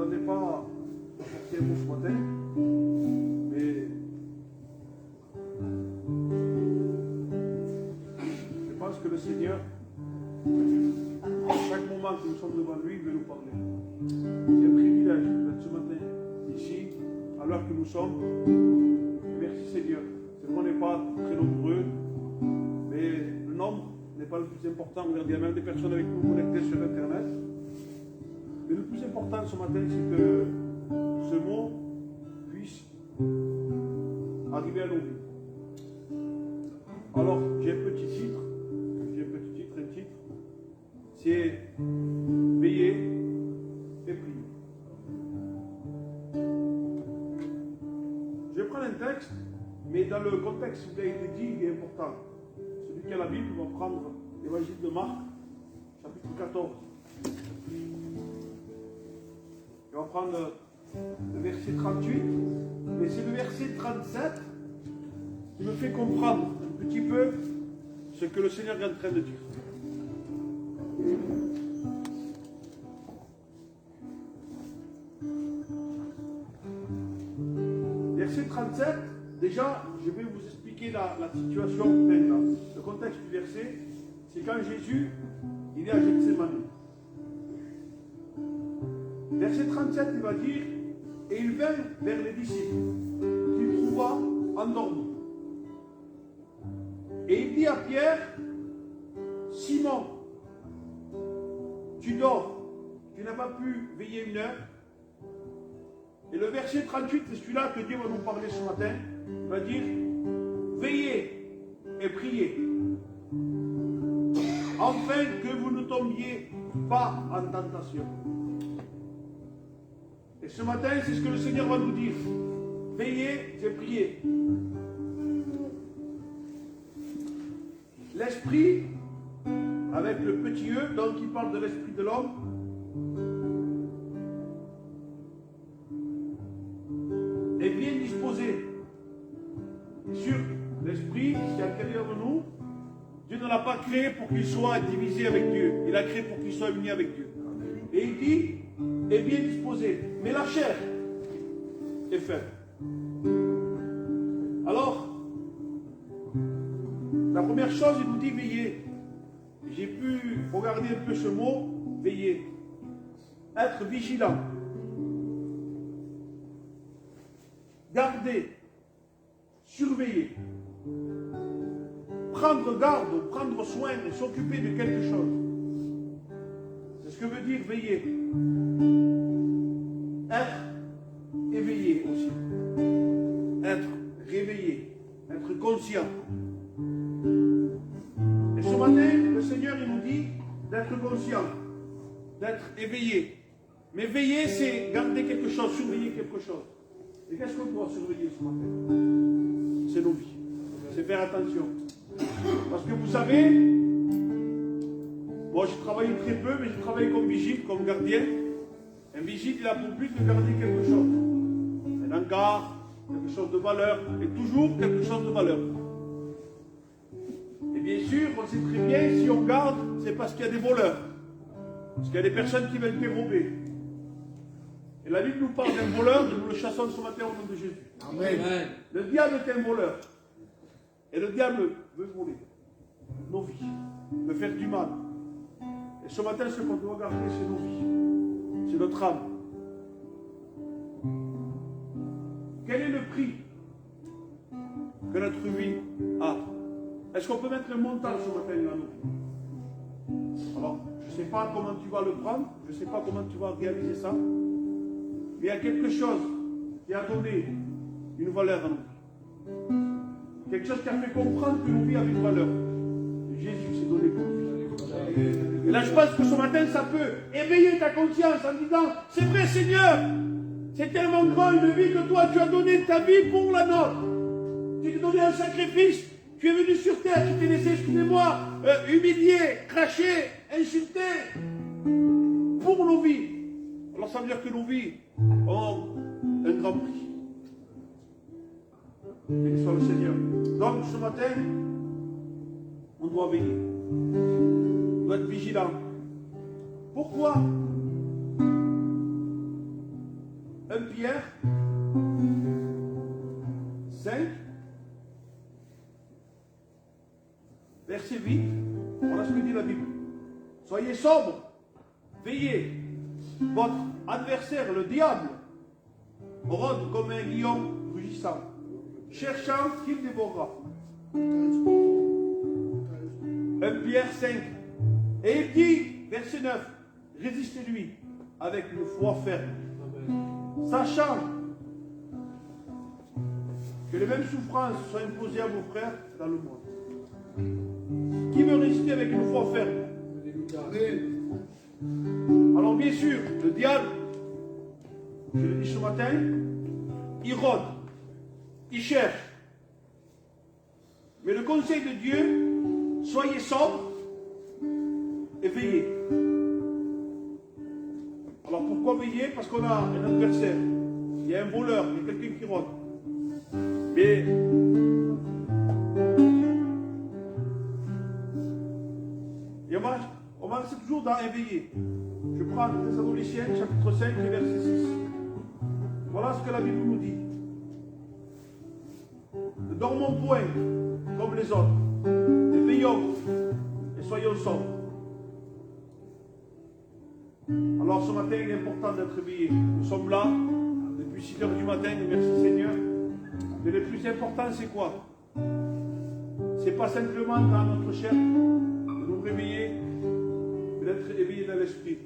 m'attendais pas à apporter un mot ce matin, mais je pense que le Seigneur, à chaque moment que nous sommes devant lui, il veut nous parler. C'est un privilège d'être ce matin ici, à l'heure que nous sommes. Et merci Seigneur. C'est vrai qu'on n'est pas très nombreux, mais le nombre n'est pas le plus important. Regardez, il y a même des personnes avec nous connectées sur Internet. Mais le plus important ce matin, c'est que ce mot puisse arriver à nos vies. Alors, j'ai un petit titre, c'est veiller et prier. Je vais prendre un texte, mais dans le contexte où il a été dit, il est important. Celui qui a la Bible va prendre l'évangile de Marc, chapitre 14. Il va prendre le verset 38, mais c'est le verset 37 qui me fait comprendre un petit peu ce que le Seigneur est en train de dire. Verset 37, déjà, je vais vous expliquer la situation maintenant. Le contexte du verset, c'est quand Jésus, il est à Gethsémani. Verset 37, il va dire, et il vint vers les disciples, qu'il trouva endormis. Et il dit à Pierre, Simon, tu dors, tu n'as pas pu veiller une heure. Et le verset 38, c'est celui-là que Dieu va nous parler ce matin. Il va dire, veillez et priez, afin que vous ne tombiez pas en tentation. Et ce matin, c'est ce que le Seigneur va nous dire. Veillez et priez. L'esprit, avec le petit E, donc il parle de l'esprit de l'homme, est bien disposé. Et sur l'esprit qui est à l'intérieur de nous, Dieu ne l'a pas créé pour qu'il soit divisé avec Dieu. Il l'a créé pour qu'il soit uni avec Dieu. Et il dit, est bien disposé. Mais la chair est faible. Alors, la première chose, il nous dit veiller. J'ai pu regarder un peu ce mot, veiller. Être vigilant. Garder. Surveiller. Prendre garde, prendre soin et s'occuper de quelque chose. C'est ce que veut dire veiller. Être éveillé aussi. Être réveillé. Être conscient. Et ce matin, le Seigneur il nous dit d'être conscient, d'être éveillé. Mais veiller, c'est garder quelque chose, surveiller quelque chose. Et qu'est-ce qu'on doit surveiller ce matin? C'est nos vies. C'est faire attention. Parce que vous savez, moi je travaille très peu, mais je travaille comme vigile, comme gardien. Un vigile, il a pour but de garder quelque chose. Un hangar, quelque chose de valeur, et toujours quelque chose de valeur. Et bien sûr, on sait très bien, si on garde, c'est parce qu'il y a des voleurs. Parce qu'il y a des personnes qui veulent dérober. Et la Bible nous parle d'un voleur, et nous le chassons ce matin au nom de Jésus. Amen. Le diable est un voleur. Et le diable veut voler nos vies, veut faire du mal. Et ce matin, ce qu'on doit garder, c'est nos vies. C'est notre âme. Quel est le prix que notre vie a? Est-ce qu'on peut mettre un montant ce matin dans nos vies? Alors, je ne sais pas comment tu vas le prendre, je ne sais pas comment tu vas réaliser ça, mais il y a quelque chose qui a donné une valeur à nos vies. Quelque chose qui a fait comprendre que nos vies avaient une valeur. Jésus s'est donné pour nous. Et là, je pense que ce matin, ça peut éveiller ta conscience en disant, c'est vrai Seigneur, c'est tellement grand une vie que toi, tu as donné ta vie pour la nôtre. Tu t'es donné un sacrifice. Tu es venu sur terre, tu t'es laissé, excusez-moi, humilier, cracher, insulter pour nos vies. Alors ça veut dire que nos vies ont un grand prix. Béni soit le Seigneur. Donc ce matin, on doit veiller. On doit être vigilant. Pourquoi? 1 Pierre 5, verset 8. Voilà ce que dit la Bible. Soyez sobres, veillez. Votre adversaire, le diable, rôde comme un lion rugissant, cherchant qu'il dévorera. 1 Pierre 5. Et il dit, verset 9, résistez-lui avec une foi ferme, sachant que les mêmes souffrances sont imposées à vos frères dans le monde. Qui veut résister avec une foi ferme? Alors bien sûr, le diable, je l'ai dit ce matin, il rôde, il cherche. Mais le conseil de Dieu, soyez sobres et veillez. Alors pourquoi veiller? Parce qu'on a un adversaire, il y a un voleur, il y a quelqu'un qui rôde. Mais et on va rester toujours dans éveillé. Je prends Thessaloniciens chapitre 5 et verset 6. Voilà ce que la Bible nous dit. Ne dormons point comme les autres, mais veillons et soyons sobres. Alors ce matin, il est important d'être éveillé. Nous sommes là depuis 6 heures du matin, et merci Seigneur. Mais le plus important, c'est quoi? C'est pas simplement dans notre chair de nous réveiller, mais d'être éveillé dans l'esprit.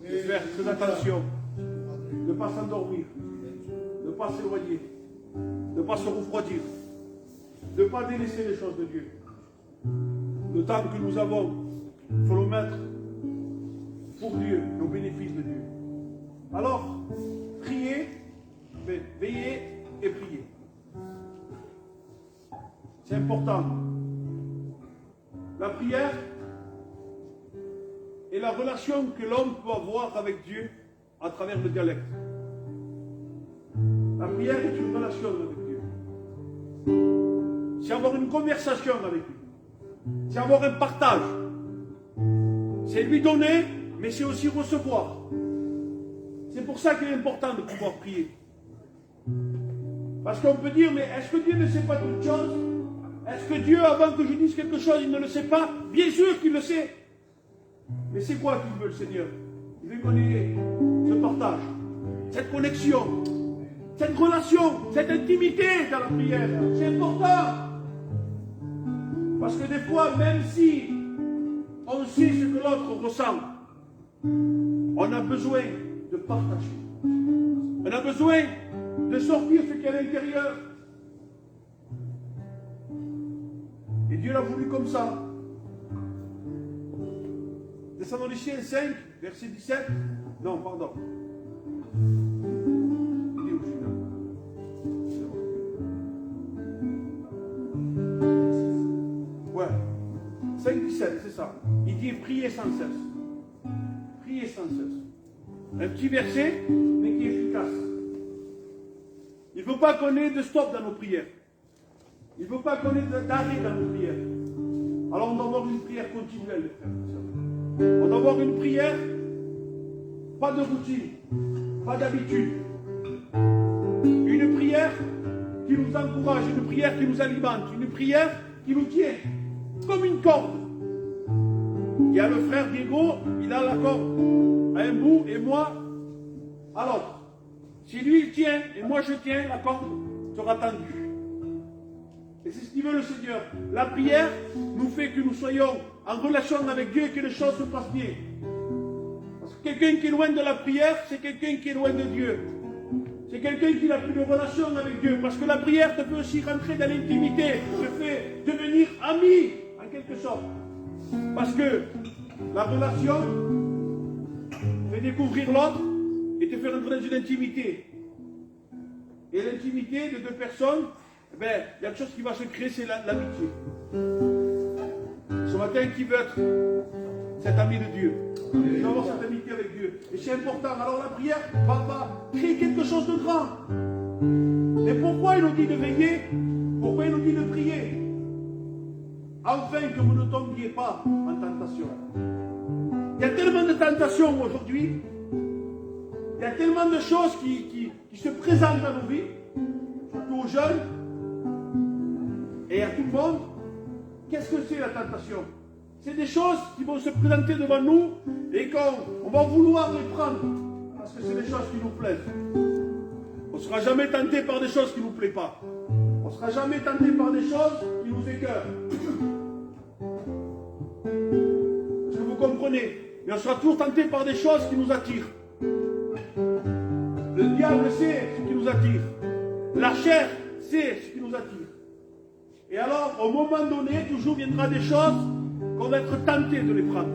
De faire très attention, de ne pas s'endormir, de ne pas s'éloigner, de ne pas se refroidir, de ne pas délaisser les choses de Dieu. Le temps que nous avons, il faut le mettre pour Dieu, nos bénéfices de Dieu. Alors, priez, veillez et priez. C'est important. La prière est la relation que l'homme peut avoir avec Dieu à travers le dialecte. La prière est une relation avec Dieu. C'est avoir une conversation avec lui. C'est avoir un partage. C'est lui donner, mais c'est aussi recevoir. C'est pour ça qu'il est important de pouvoir prier. Parce qu'on peut dire, mais est-ce que Dieu ne sait pas toutes choses? Est-ce que Dieu, avant que je dise quelque chose, il ne le sait pas? Bien sûr qu'il le sait. Mais c'est quoi qu'il veut, le Seigneur? Il veut qu'on ait ce partage, cette connexion, cette relation, cette intimité dans la prière. C'est important. Parce que des fois, même si on sait ce que l'autre ressent, on a besoin de partager. On a besoin de sortir ce qu'il y a à l'intérieur. Et Dieu l'a voulu comme ça. Thessaloniciens 5, verset 17. Non, pardon. Il est où celui-là? Ouais. 5, 17, c'est ça. Il dit priez sans cesse. Priez sans cesse. Un petit verset, mais qui est efficace. Il ne faut pas qu'on ait de stop dans nos prières. Il ne faut pas qu'on ait d'arrêt dans nos prières. Alors on doit avoir une prière continuelle, les frères. On doit avoir une prière, pas de routine, pas d'habitude. Une prière qui nous encourage, une prière qui nous alimente, une prière qui nous tient comme une corde. Il y a le frère Diego, il a la corde à un bout et moi à l'autre. Si lui il tient et moi je tiens, la corde sera tendue. Et c'est ce qu'il veut le Seigneur. La prière nous fait que nous soyons en relation avec Dieu et que les choses se passent bien. Parce que quelqu'un qui est loin de la prière, c'est quelqu'un qui est loin de Dieu. C'est quelqu'un qui n'a plus de relation avec Dieu. Parce que la prière te fait aussi rentrer dans l'intimité, te fait devenir ami, en quelque sorte. Parce que la relation fait découvrir l'autre et te fait rentrer dans une intimité. Et l'intimité de deux personnes, il y a quelque chose qui va se créer, c'est l'amitié. Ce matin, qui veut être cet ami de Dieu? Qui veut avoir cette amitié avec Dieu? Et c'est important. Alors la prière va créer quelque chose de grand. Mais pourquoi il nous dit de veiller? Pourquoi il nous dit de prier? Afin que vous ne tombiez pas en tentation. Il y a tellement de tentations aujourd'hui. Il y a tellement de choses qui qui se présentent dans nos vies, surtout aux jeunes et à tout le monde. Qu'est-ce que c'est la tentation? C'est des choses qui vont se présenter devant nous et qu'on va vouloir les prendre parce que c'est des choses qui nous plaisent. On ne sera jamais tenté par des choses qui ne nous plaisent pas. On ne sera jamais tenté par des choses qui nous écœurent. Est-ce que vous comprenez? Mais on sera toujours tenté par des choses qui nous attirent. Le diable sait ce qui nous attire. La chair sait ce qui nous attire. Et alors, au moment donné, toujours viendra des choses qu'on va être tenté de les prendre.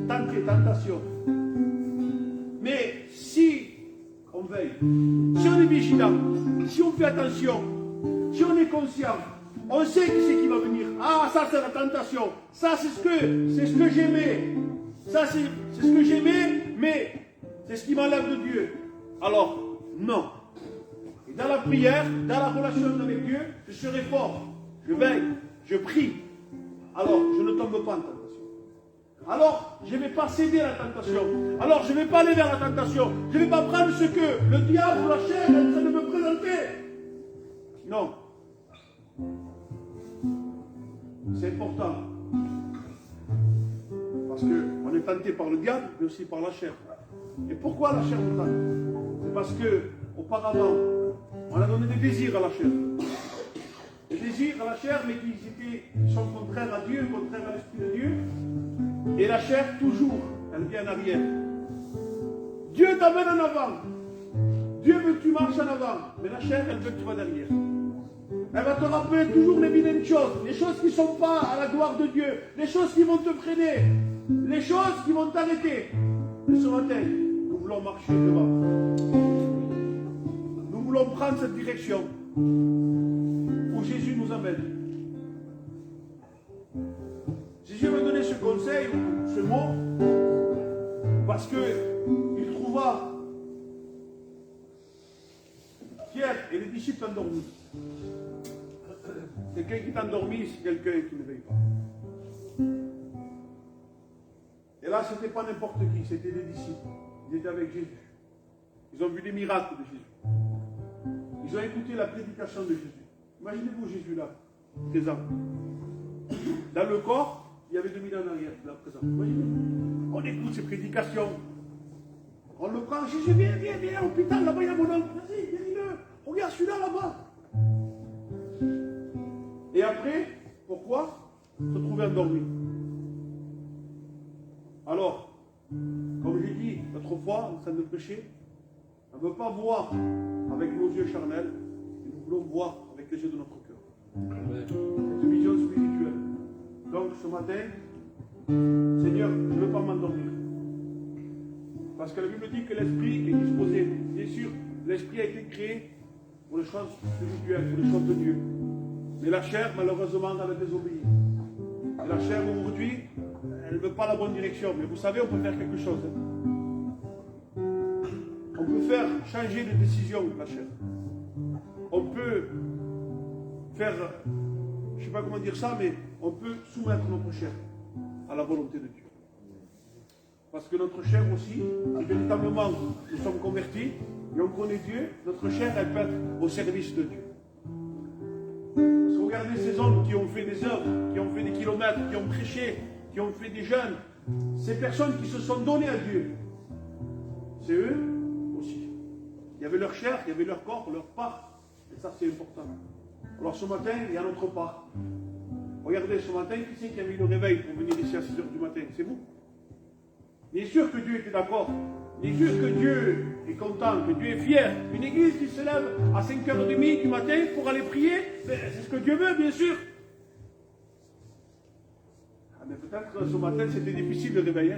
Tenté, tentation. Mais si on veille, si on est vigilant, si on fait attention, si on est conscient, on sait qui c'est qui va venir. Ah, ça c'est la tentation. Ça c'est ce que j'aimais. Ça c'est ce que j'aimais, mais c'est ce qui m'enlève de Dieu. Alors, non. Et dans la prière, dans la relation avec Dieu, je serai fort. Je veille, je prie. Alors, je ne tombe pas en tentation. Alors, je ne vais pas céder à la tentation. Alors, je ne vais pas aller vers la tentation. Je ne vais pas prendre ce que le diable ou la chair est en train de me présenter. Non. C'est important. Parce qu'on est tenté par le diable, mais aussi par la chair. Et pourquoi la chair nous tente? C'est parce qu'auparavant, on a donné des désirs à la chair. Des désirs à la chair, mais qui sont contraires à Dieu, contraires à l'Esprit de Dieu. Et la chair, toujours, elle vient en arrière. Dieu t'amène en avant. Dieu veut que tu marches en avant. Mais la chair, elle veut que tu vas derrière. Elle va te rappeler toujours les vilaines choses. Les choses qui ne sont pas à la gloire de Dieu. Les choses qui vont te freiner. Les choses qui vont t'arrêter. Et ce matin, nous voulons marcher devant. Nous voulons prendre cette direction où Jésus nous amène. Jésus m'a donné ce conseil, ce mot, parce qu'il trouva Pierre et les disciples endormis. Quelqu'un qui est endormi, c'est quelqu'un qui ne veille pas. Et là, ce n'était pas n'importe qui, c'était des disciples. Ils étaient avec Jésus. Ils ont vu les miracles de Jésus. Ils ont écouté la prédication de Jésus. Imaginez-vous Jésus là, présent. Dans le corps, il y avait 2000 ans en arrière, là présent. Imaginez-vous. On écoute ces prédications. On le prend. Jésus, viens, au hôpital, là-bas, il y a mon oncle. Vas-y, viens-le. Regarde celui-là, là-bas. Et après, pourquoi se trouver endormi? Alors, comme j'ai dit l'autre fois, en train de prêcher, on ne veut pas voir avec nos yeux charnels, mais nous voulons voir avec les yeux de notre cœur. C'est une vision spirituelle. Donc ce matin, Seigneur, je ne veux pas m'endormir. Parce que la Bible dit que l'esprit est disposé. Bien sûr, l'esprit a été créé pour les choses spirituelles, pour les choses de Dieu. Mais la chair, malheureusement, elle a désobéi. Et la chair, aujourd'hui, elle ne veut pas la bonne direction. Mais vous savez, on peut faire quelque chose. On peut faire changer de décision, la chair. On peut faire, je ne sais pas comment dire ça, mais on peut soumettre notre chair à la volonté de Dieu. Parce que notre chair aussi, et véritablement, nous sommes convertis, et on connaît Dieu, notre chair, elle peut être au service de Dieu. Parce que regardez ces hommes qui ont fait des œuvres, qui ont fait des kilomètres, qui ont prêché, qui ont fait des jeûnes, ces personnes qui se sont données à Dieu, c'est eux aussi. Il y avait leur chair, il y avait leur corps, leur part, et ça c'est important. Alors ce matin, il y a notre part. Regardez, ce matin, qui c'est qui a mis le réveil pour venir ici à 6 h du matin? C'est vous. Bien sûr que Dieu était d'accord. Bien sûr que Dieu est content, que Dieu est fier. Une église qui se lève à 5h30 du matin pour aller prier, c'est ce que Dieu veut, bien sûr. Ah, mais peut-être ce matin, c'était difficile de réveiller.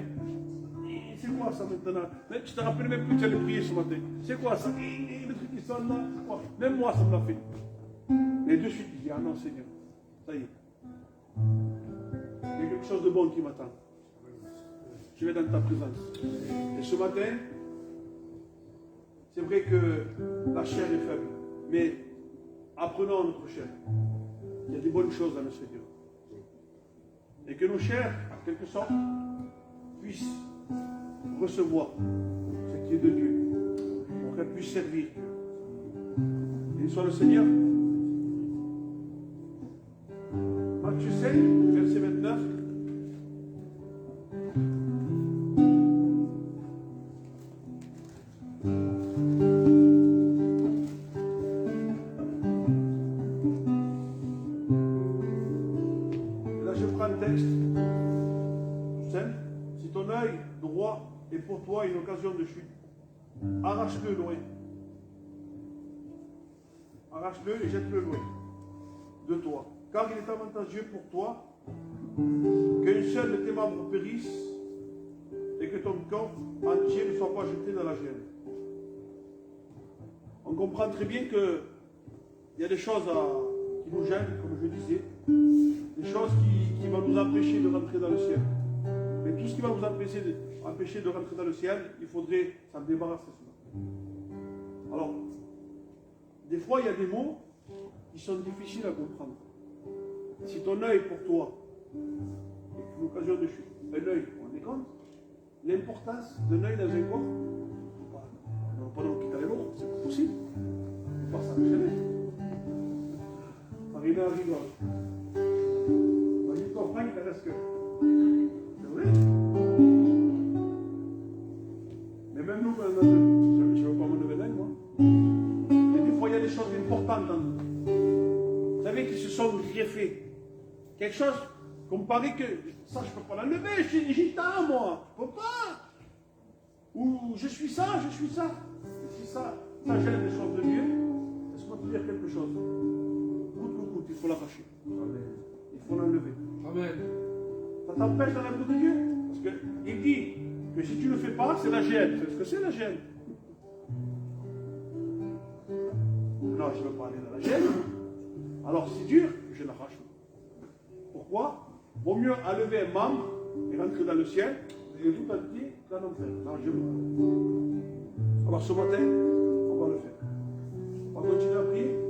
C'est quoi ça maintenant? Tu te rappelles même plus que tu allais prier ce matin. C'est quoi ça? Le truc qui sonne là, c'est quoi? Même moi, ça me l'a fait. Et de suite, il dit, ah non, Seigneur, ça y est. Il y a quelque chose de bon qui m'attend. Je vais dans ta présence. Et ce matin, c'est vrai que la chair est faible. Mais apprenons notre chair. Il y a des bonnes choses dans le Seigneur. Et que nos chairs, en quelque sorte, puissent recevoir ce qui est de Dieu. Pour qu'elles puissent servir Dieu. Béni soit le Seigneur. Matthieu 5, verset 29. Et pour toi une occasion de chute. Arrache-le loin. Arrache-le et jette-le loin de toi. Car il est avantageux pour toi qu'un seul de tes membres périsse et que ton corps entier ne soit pas jeté dans la gêne. On comprend très bien qu'il y a des choses qui nous gênent, comme je disais, des choses qui vont nous empêcher de rentrer dans le ciel. Mais tout ce qui va vous empêcher de rentrer dans le ciel, il faudrait s'en débarrasser cela. Alors, des fois, il y a des mots qui sont difficiles à comprendre. Si ton œil pour toi est une occasion de chute, un œil, on est compte l'importance d'un œil dans un corps. On n'a pas d'eau qui est dans les lourds, c'est pas possible. On ne peut pas s'enchaîner. Marina rigole. Vas-y, Franck, il reste que. C'est vrai. Mais même nous, je ne veux pas me lever d'un, moi. Et des fois, il y a des choses importantes dans nous. Vous savez, qui se sont greffées. Quelque chose qu'on me paraît que ça, je ne peux pas l'enlever, je suis gitan, moi. Je ne peux pas. Ou je suis ça, je suis ça. Et si ça gêne les choses de Dieu, laisse-moi te dire quelque chose. Coûte, il faut l'arracher. Il faut l'enlever. Amen. Ça t'empêche dans l'amour de Dieu. Parce qu'il dit que si tu ne le fais pas, c'est la gêne. C'est ce que c'est la gêne. Non, je ne veux pas aller dans la gêne. Alors c'est dur, je l'arrache. Pourquoi? Vaut mieux enlever un membre et rentrer dans le ciel et tout entier qu'en enfer. Non, je veux. Alors ce matin, on va le faire. On va continuer à prier.